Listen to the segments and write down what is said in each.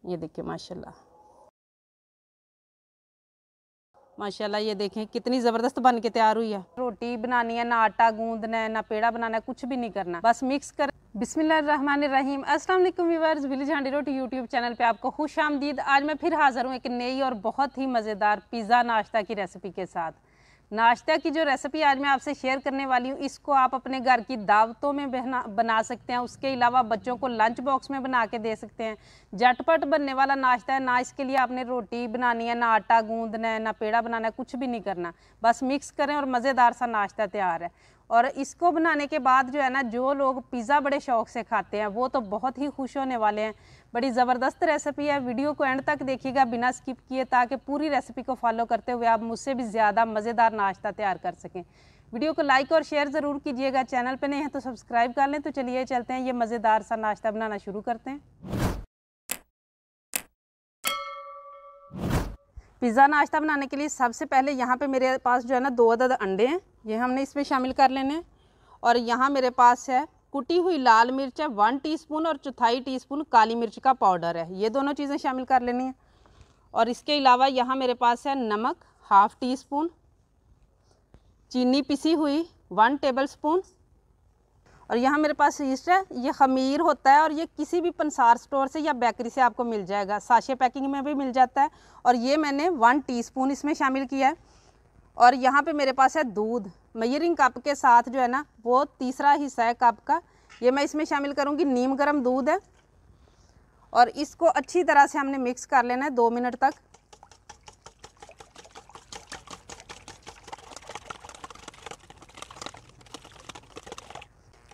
ये देखिए माशाल्लाह माशाल्लाह, ये देखें कितनी ज़बरदस्त बन के तैयार हुई है। रोटी बनानी है, ना आटा गूंदना है, ना पेड़ा बनाना है, कुछ भी नहीं करना, बस मिक्स कर। बिस्मिल्लाहिर्रहमानिर्रहीम। अस्सलाम वालेकुम व्यूअर्स, विलेज हांडी रोटी यूट्यूब चैनल पे आपको खुश आमदीद। आज मैं फिर हाज़िर हूँ एक नई और बहुत ही मज़ेदार पिज़्ज़ा नाश्ता की रेसिपी के साथ। नाश्ता की जो रेसिपी आज मैं आपसे शेयर करने वाली हूँ, इसको आप अपने घर की दावतों में बना सकते हैं। उसके अलावा बच्चों को लंच बॉक्स में बना के दे सकते हैं। झटपट बनने वाला नाश्ता है ना, इसके लिए आपने रोटी बनानी है, ना आटा गूंदना है, ना पेड़ा बनाना है, कुछ भी नहीं करना, बस मिक्स करें और मज़ेदार सा नाश्ता तैयार है। और इसको बनाने के बाद जो है ना, जो लोग पिज़्ज़ा बड़े शौक़ से खाते हैं वो तो बहुत ही खुश होने वाले हैं। बड़ी ज़बरदस्त रेसिपी है, वीडियो को एंड तक देखिएगा बिना स्किप किए, ताकि पूरी रेसिपी को फॉलो करते हुए आप मुझसे भी ज़्यादा मज़ेदार नाश्ता तैयार कर सकें। वीडियो को लाइक और शेयर ज़रूर कीजिएगा, चैनल पे नहीं है तो सब्सक्राइब कर लें। तो चलिए चलते हैं, ये मज़ेदार सा नाश्ता बनाना शुरू करते हैं। पिज़्ज़ा नाश्ता बनाने के लिए सबसे पहले यहाँ पे मेरे पास जो है ना 2 अदद अंडे हैं, ये हमने इसमें शामिल कर लेने हैं। और यहाँ मेरे पास है कुटी हुई लाल मिर्च है 1 टीस्पून और 1/4 टीस्पून काली मिर्च का पाउडर है, ये दोनों चीज़ें शामिल कर लेनी है। और इसके अलावा यहाँ मेरे पास है नमक 1/2 टीस्पून, चीनी पिसी हुई 1 टेबल स्पून, और यहाँ मेरे पास ईस्ट है, ये खमीर होता है और ये किसी भी पंसार स्टोर से या बेकरी से आपको मिल जाएगा, साशे पैकिंग में भी मिल जाता है। और ये मैंने 1 टीस्पून इसमें शामिल किया है। और यहाँ पे मेरे पास है दूध, मेजरिंग कप के साथ जो है ना वो तीसरा हिस्सा है कप का, ये मैं इसमें शामिल करूँगी। नीम गर्म दूध है और इसको अच्छी तरह से हमने मिक्स कर लेना है 2 मिनट तक।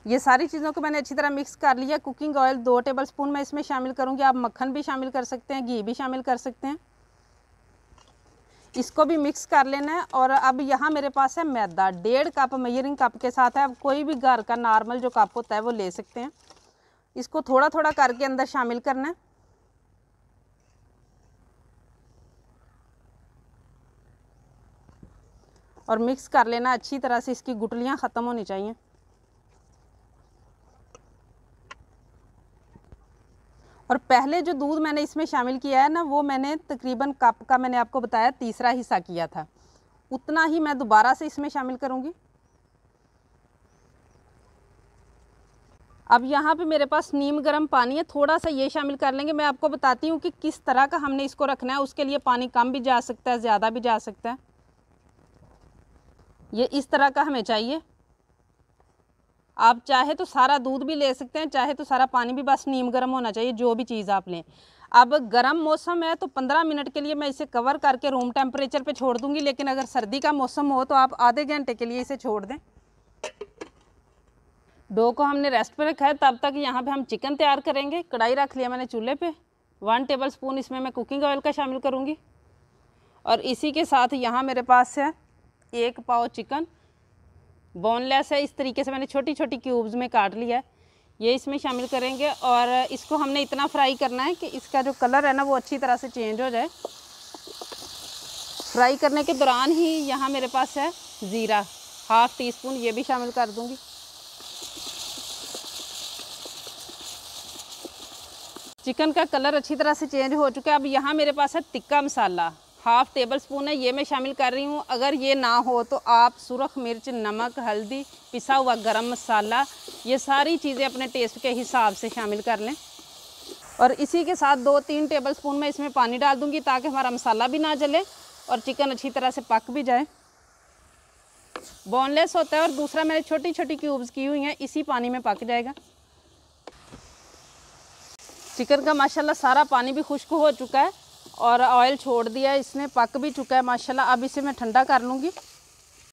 ये सारी चीज़ों को मैंने अच्छी तरह मिक्स कर लिया। कुकिंग ऑयल 2 टेबल स्पून मैं इसमें शामिल करूँगी, आप मक्खन भी शामिल कर सकते हैं, घी भी शामिल कर सकते हैं। इसको भी मिक्स कर लेना है। और अब यहाँ मेरे पास है मैदा 1.5 कप मेजरिंग कप के साथ है, अब कोई भी घर का नॉर्मल जो कप होता है वो ले सकते हैं। इसको थोड़ा थोड़ा करके अंदर शामिल करना है। और मिक्स कर लेना अच्छी तरह से, इसकी गुठलियाँ ख़त्म होनी चाहिए। और पहले जो दूध मैंने इसमें शामिल किया है ना, वो मैंने तकरीबन कप का मैंने आपको बताया तीसरा हिस्सा किया था, उतना ही मैं दोबारा से इसमें शामिल करूँगी। अब यहाँ पे मेरे पास नीम गर्म पानी है, थोड़ा सा ये शामिल कर लेंगे। मैं आपको बताती हूँ कि किस तरह का हमने इसको रखना है, उसके लिए पानी कम भी जा सकता है, ज़्यादा भी जा सकता है। ये इस तरह का हमें चाहिए। आप चाहे तो सारा दूध भी ले सकते हैं, चाहे तो सारा पानी भी, बस नीम गर्म होना चाहिए, जो भी चीज़ आप लें। अब गर्म मौसम है तो 15 मिनट के लिए मैं इसे कवर करके रूम टेम्परेचर पे छोड़ दूंगी, लेकिन अगर सर्दी का मौसम हो तो आप आधे घंटे के लिए इसे छोड़ दें। डो को हमने रेस्ट पे रखा है, तब तक यहाँ पे हम चिकन तैयार करेंगे। कढ़ाई रख लिया मैंने चूल्हे पे, 1 टेबल स्पून इसमें मैं कुकिंग ऑयल का शामिल करूँगी। और इसी के साथ यहाँ मेरे पास है 1 पाव चिकन, बोनलेस है, इस तरीके से मैंने छोटी छोटी क्यूब्स में काट लिया है, ये इसमें शामिल करेंगे। और इसको हमने इतना फ्राई करना है कि इसका जो कलर है ना वो अच्छी तरह से चेंज हो जाए। फ्राई करने के दौरान ही यहाँ मेरे पास है ज़ीरा 1/2 टीस्पून, ये भी शामिल कर दूँगी। चिकन का कलर अच्छी तरह से चेंज हो चुका है। अब यहाँ मेरे पास है टिक्का मसाला 1/2 टेबल स्पून है, ये मैं शामिल कर रही हूँ। अगर ये ना हो तो आप सुरख मिर्च, नमक, हल्दी, पिसा हुआ गरम मसाला, ये सारी चीज़ें अपने टेस्ट के हिसाब से शामिल कर लें। और इसी के साथ 2-3 टेबल स्पून मैं इसमें पानी डाल दूँगी, ताकि हमारा मसाला भी ना जले और चिकन अच्छी तरह से पक भी जाए। बोनलेस होता है और दूसरा मैंने छोटी छोटी क्यूब्स की हुई हैं, इसी पानी में पक जाएगा। चिकन का माशाल्लाह सारा पानी भी खुश्क हो चुका है और ऑयल छोड़ दिया है इसने, पक भी चुका है माशाल्लाह। अब इसे मैं ठंडा कर लूँगी।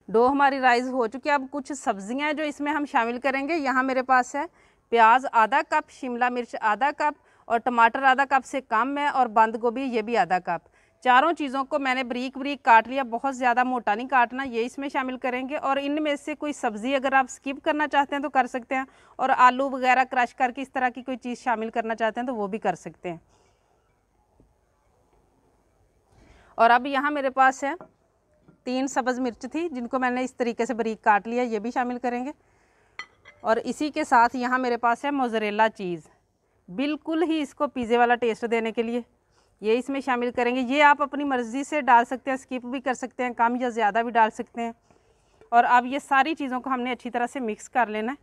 डो हमारी राइस हो चुकी है। अब कुछ सब्जियां हैं जो इसमें हम शामिल करेंगे। यहाँ मेरे पास है प्याज आधा कप, शिमला मिर्च आधा कप और टमाटर आधा कप से कम है, और बंद गोभी ये भी आधा कप। चारों चीज़ों को मैंने बारीक बारीक काट लिया, बहुत ज़्यादा मोटा नहीं काटना, ये इसमें शामिल करेंगे। और इनमें से कोई सब्ज़ी अगर आप स्किप करना चाहते हैं तो कर सकते हैं, और आलू वगैरह क्रश करके इस तरह की कोई चीज़ शामिल करना चाहते हैं तो वो भी कर सकते हैं। और अब यहाँ मेरे पास है 3 सब्ज़ मिर्च थी, जिनको मैंने इस तरीके से बारीक काट लिया, ये भी शामिल करेंगे। और इसी के साथ यहाँ मेरे पास है मोज़रेला चीज़ बिल्कुल ही इसको पिज़्ज़े वाला टेस्ट देने के लिए ये इसमें शामिल करेंगे। ये आप अपनी मर्ज़ी से डाल सकते हैं, स्किप भी कर सकते हैं, कम या ज़्यादा भी डाल सकते हैं। और अब ये सारी चीज़ों को हमने अच्छी तरह से मिक्स कर लेना है।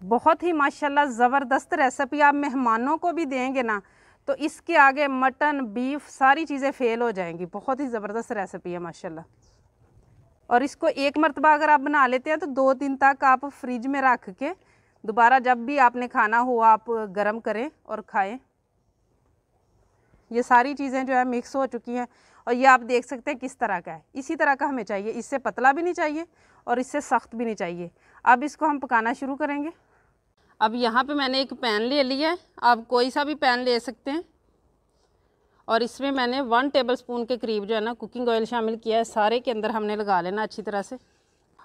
बहुत ही माशाल्लाह ज़बरदस्त रेसिपी, आप मेहमानों को भी देंगे ना तो इसके आगे मटन बीफ सारी चीज़ें फ़ेल हो जाएंगी। बहुत ही ज़बरदस्त रेसिपी है माशाल्लाह। और इसको एक मरतबा अगर आप बना लेते हैं तो 2 दिन तक आप फ्रिज में रख के दोबारा जब भी आपने खाना हो आप गरम करें और खाएं। ये सारी चीज़ें जो है मिक्स हो चुकी हैं और ये आप देख सकते हैं किस तरह का है। इसी तरह का हमें चाहिए, इससे पतला भी नहीं चाहिए और इससे सख्त भी नहीं चाहिए। अब इसको हम पकाना शुरू करेंगे। अब यहाँ पे मैंने एक पैन ले लिया है, आप कोई सा भी पैन ले सकते हैं। और इसमें मैंने 1 टेबलस्पून के करीब जो है ना कुकिंग ऑयल शामिल किया है। सारे के अंदर हमने लगा लेना अच्छी तरह से।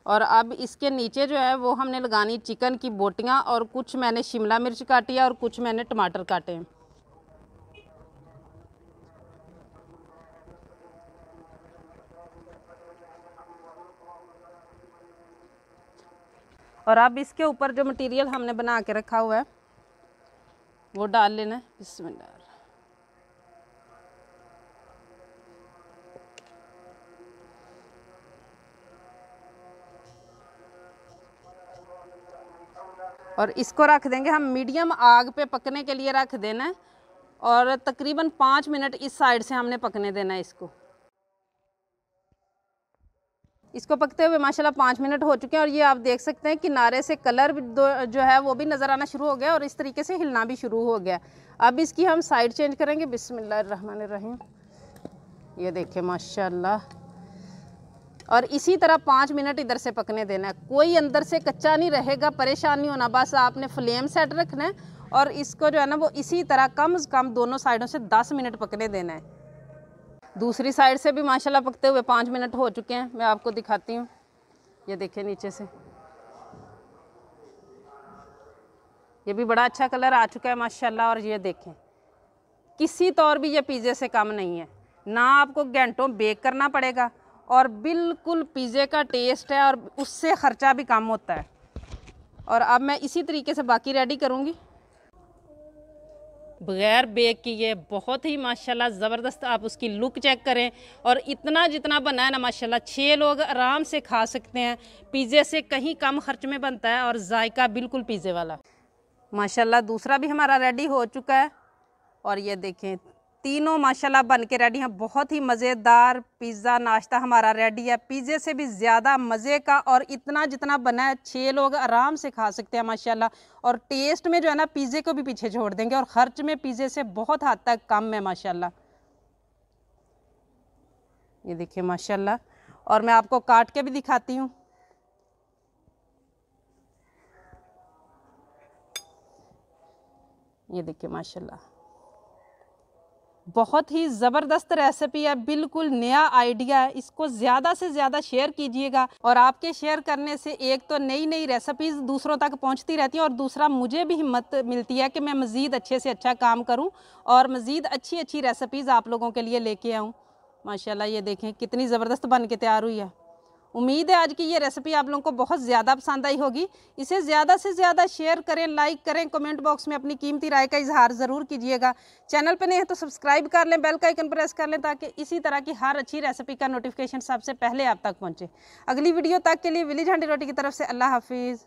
और अब इसके नीचे जो है वो हमने लगानी चिकन की बोटियाँ, और कुछ मैंने शिमला मिर्च काटी है और कुछ मैंने टमाटर काटे हैं। और अब इसके ऊपर जो मटेरियल हमने बना के रखा हुआ है वो डाल लेना है। बिस्मिल्लाह। और इसको रख देंगे हम मीडियम आग पे पकने के लिए रख देना है। और तकरीबन 5 मिनट इस साइड से हमने पकने देना है इसको पकते हुए माशाल्लाह 5 मिनट हो चुके हैं। और ये आप देख सकते हैं किनारे से कलर जो है वो भी नज़र आना शुरू हो गया और इस तरीके से हिलना भी शुरू हो गया। अब इसकी हम साइड चेंज करेंगे। बिस्मिल्लाहिर्रहमानिर्रहीम। ये देखिए माशाल्लाह। और इसी तरह 5 मिनट इधर से पकने देना है, कोई अंदर से कच्चा नहीं रहेगा, परेशान नहीं होना। बस आपने फ्लेम सेट रखना है और इसको जो है ना वो इसी तरह कम से कम दोनों साइडों से 10 मिनट पकने देना है। दूसरी साइड से भी माशाल्लाह पकते हुए 5 मिनट हो चुके हैं। मैं आपको दिखाती हूँ। ये देखिए नीचे से ये भी बड़ा अच्छा कलर आ चुका है माशाल्लाह। और ये देखें किसी तौर भी ये पिज़्ज़े से कम नहीं है, ना आपको घंटों बेक करना पड़ेगा और बिल्कुल पिज़्ज़े का टेस्ट है और उससे ख़र्चा भी कम होता है। और अब मैं इसी तरीके से बाकी रेडी करूँगी बग़ैर बेक किए। बहुत ही माशाल्लाह ज़बरदस्त, आप उसकी लुक चेक करें। और इतना जितना बना है ना माशाल्लाह 6 लोग आराम से खा सकते हैं। पिज़्ज़े से कहीं कम खर्च में बनता है और जायका बिल्कुल पिज़्ज़े वाला माशाल्लाह। दूसरा भी हमारा रेडी हो चुका है और ये देखें तीनों माशाल्लाह बन के रेडी हैं। बहुत ही मज़ेदार पिज़्ज़ा नाश्ता हमारा रेडी है, पिज़्ज़े से भी ज़्यादा मज़े का। और इतना जितना बना है 6 लोग आराम से खा सकते हैं माशाल्लाह। और टेस्ट में जो है ना पिज़्ज़े को भी पीछे छोड़ देंगे और ख़र्च में पिज़्ज़े से बहुत हद तक कम है माशाल्लाह। ये देखिए माशाल्लाह। और मैं आपको काट के भी दिखाती हूँ। ये देखिए माशाल्लाह, बहुत ही ज़बरदस्त रेसिपी है, बिल्कुल नया आइडिया है। इसको ज़्यादा से ज़्यादा शेयर कीजिएगा। और आपके शेयर करने से एक तो नई नई रेसिपीज़ दूसरों तक पहुंचती रहती हैं और दूसरा मुझे भी हिम्मत मिलती है कि मैं मज़ीद अच्छे से अच्छा काम करूं और मज़ीद अच्छी अच्छी रेसिपीज़ आप लोगों के लिए लेके आऊं माशाल्लाह। ये देखें कितनी ज़बरदस्त बन के तैयार हुई है। उम्मीद है आज की ये रेसिपी आप लोगों को बहुत ज़्यादा पसंद आई होगी। इसे ज़्यादा से ज़्यादा शेयर करें, लाइक करें, कमेंट बॉक्स में अपनी कीमती राय का इजहार ज़रूर कीजिएगा। चैनल पर नहीं है तो सब्सक्राइब कर लें, बेल का आइकन प्रेस कर लें ताकि इसी तरह की हर अच्छी रेसिपी का नोटिफिकेशन सबसे पहले आप तक पहुँचे। अगली वीडियो तक के लिए विलेज हांडी रोटी की तरफ से अल्लाह हाफिज़।